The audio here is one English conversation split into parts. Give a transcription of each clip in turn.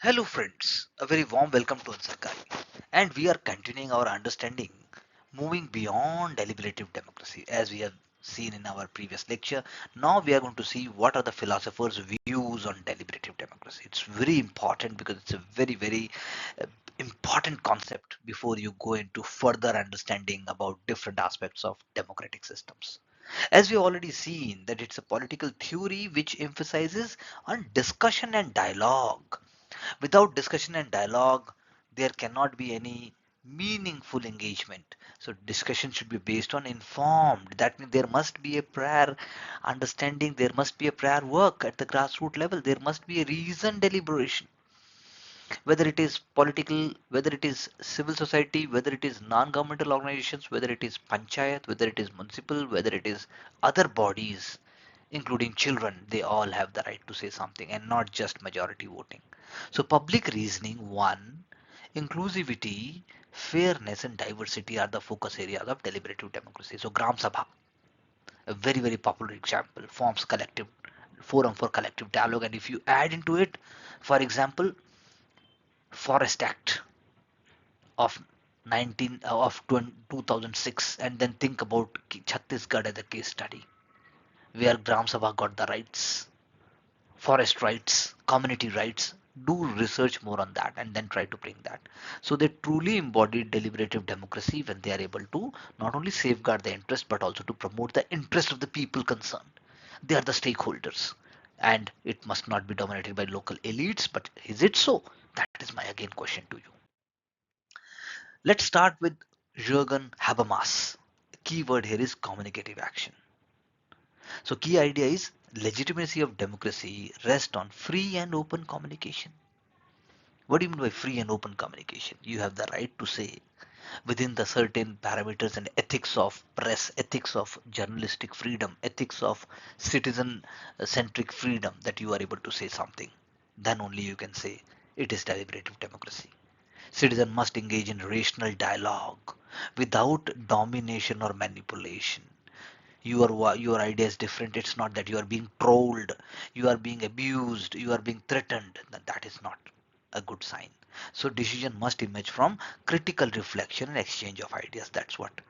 Hello friends, a very warm welcome to UnSarkari. And we are continuing our understanding, moving beyond deliberative democracy as we have seen in our previous lecture. Now we are going to see what are the philosophers' views on deliberative democracy. It's very important because it's a very uh, important concept before you go into further understanding about different aspects of democratic systems. As we already seen that it's a political theory which emphasizes on discussion and dialogue. Without discussion and dialogue, there cannot be any meaningful engagement. So discussion should be based on informed. That means there must be a prior understanding, there must be a prior work at the grassroots level, there must be a reasoned deliberation. Whether it is political, whether it is civil society, whether it is non-governmental organizations, whether it is panchayat, whether it is municipal, whether it is other bodies, including children, they all have the right to say something and not just majority voting. So public reasoning, one, inclusivity, fairness and diversity are the focus areas of deliberative democracy. So Gram Sabha, a very popular example, forms collective forum for collective dialogue. And if you add into it, for example, Forest Act of 2006, and then think about Chhattisgarh as a case study where Gram Sabha got the rights, forest rights, community rights. Do research more on that and then try to bring that. So they truly embody deliberative democracy when they are able to not only safeguard the interest but also to promote the interest of the people concerned. They are the stakeholders, and it must not be dominated by local elites. But is it so? That is my again question to you. Let's start with Jürgen Habermas. The key word here is communicative action. So key idea is legitimacy of democracy rests on free and open communication. What do you mean by free and open communication? You have the right to say within the certain parameters and ethics of press, ethics of journalistic freedom, ethics of citizen centric freedom that you are able to say something. Then only you can say it is deliberative democracy. Citizen must engage in rational dialogue without domination or manipulation. Your idea is different. It's not that you are being trolled, you are being abused, you are being threatened. That is not a good sign. So decision must emerge from critical reflection and exchange of ideas. That's what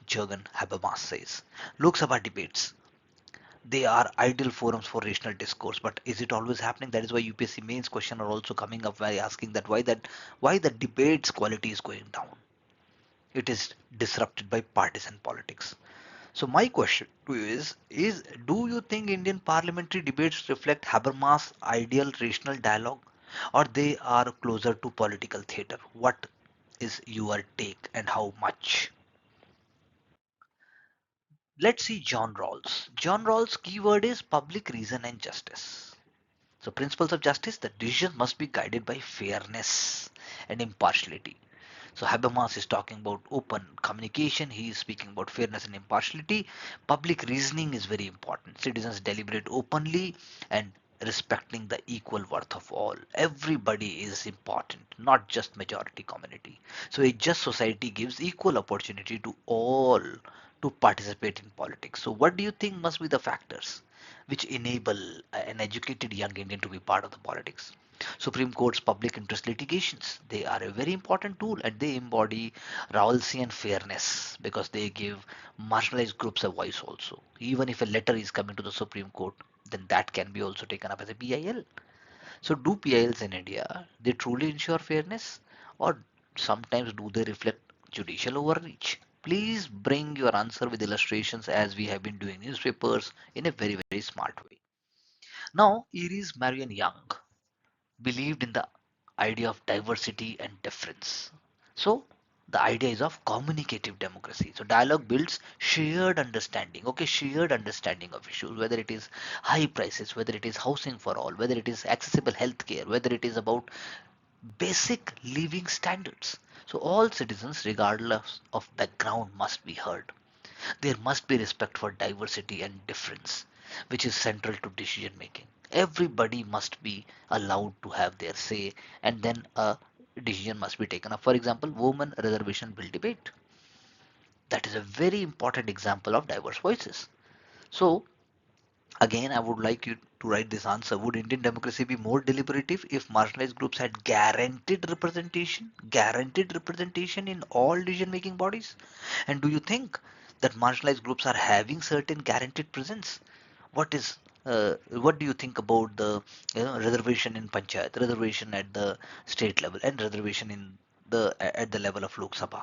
Jürgen Habermas says. Lok Sabha debates, they are ideal forums for rational discourse, but is it always happening? That is why UPSC mains question are also coming up by asking that why the debates quality is going down. It is disrupted by partisan politics. So my question to you is do you think Indian parliamentary debates reflect Habermas' ideal rational dialogue, or they are closer to political theater? What is your take and how much? Let's see John Rawls. John Rawls' keyword is public reason and justice. So principles of justice, the decision must be guided by fairness and impartiality. So Habermas is talking about open communication. He is speaking about fairness and impartiality. Public reasoning is very important. Citizens deliberate openly and respecting the equal worth of all. Everybody is important, not just majority community. So a just society gives equal opportunity to all to participate in politics. So what do you think must be the factors which enable an educated young Indian to be part of the politics? Supreme Court's public interest litigations, they are a very important tool and they embody Rawlsian fairness because they give marginalized groups a voice also. Even if a letter is coming to the Supreme Court, then that can be also taken up as a PIL. So do PILs in India, they truly ensure fairness, or sometimes do they reflect judicial overreach? Please bring your answer with illustrations as we have been doing newspapers in a very smart way. Now, Iris Marion Young believed in the idea of diversity and difference. So the idea is of communicative democracy. So dialogue builds shared understanding. Okay, shared understanding of issues, whether it is high prices, whether it is housing for all, whether it is accessible healthcare, whether it is about basic living standards. So all citizens, regardless of background, must be heard. There must be respect for diversity and difference, which is central to decision making. Everybody must be allowed to have their say, and then a decision must be taken up. For example, women reservation bill debate. That is a very important example of diverse voices. So Again, I would like you to write this answer. Would Indian democracy be more deliberative if marginalized groups had guaranteed representation in all decision-making bodies? And do you think that marginalized groups are having certain guaranteed presence? What do you think about the reservation in panchayat, reservation at the state level, and reservation in the at the level of Lok Sabha?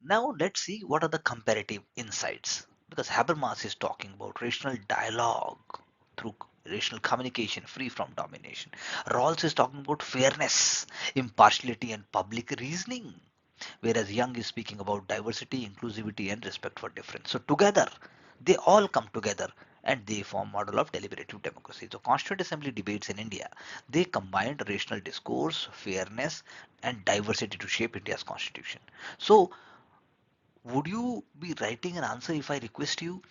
Now let's see what are the comparative insights. Because Habermas is talking about rational dialogue through rational communication free from domination. Rawls is talking about fairness, impartiality, and public reasoning. Whereas Young is speaking about diversity, inclusivity, and respect for difference. So together, they all come together and they form model of deliberative democracy. So Constituent Assembly debates in India, they combined rational discourse, fairness, and diversity to shape India's constitution. So would you be writing an answer if I request you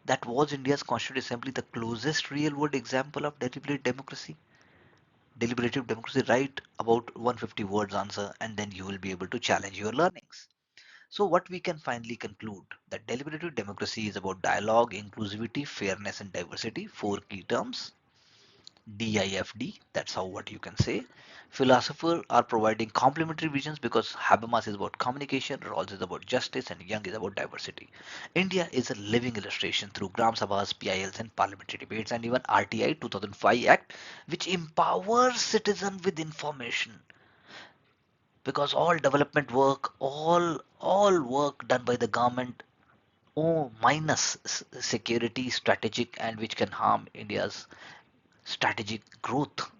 that was India's Constituent Assembly the closest real world example of deliberative democracy? Write about 150 words answer and then you will be able to challenge your learnings. So what we can finally conclude that deliberative democracy is about dialogue, inclusivity, fairness and diversity, four key terms. DIFD, that's how what you can say. Philosophers are providing complementary visions because Habermas is about communication, Rawls is about justice, and Young is about diversity. India is a living illustration through Gram Sabhas, PILs, and parliamentary debates, and even RTI 2005 Act, which empowers citizens with information. Because all development work, all work done by the government, oh, minus security, strategic, and which can harm India's strategic growth,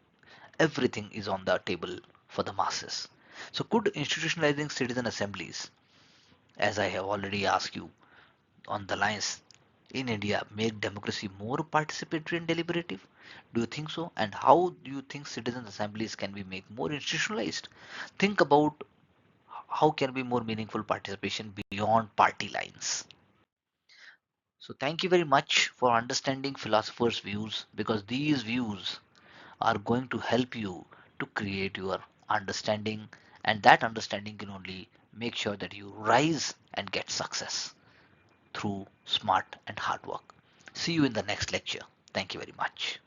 everything is on the table for the masses. So, could institutionalizing citizen assemblies, as I have already asked you on the lines, in India make democracy more participatory and deliberative? Do you think so? And how do you think citizen assemblies can be made more institutionalized? Think about how can be more meaningful participation beyond party lines. So thank you very much for understanding philosophers' views because these views are going to help you to create your understanding, and that understanding can only make sure that you rise and get success through smart and hard work. See you in the next lecture. Thank you very much.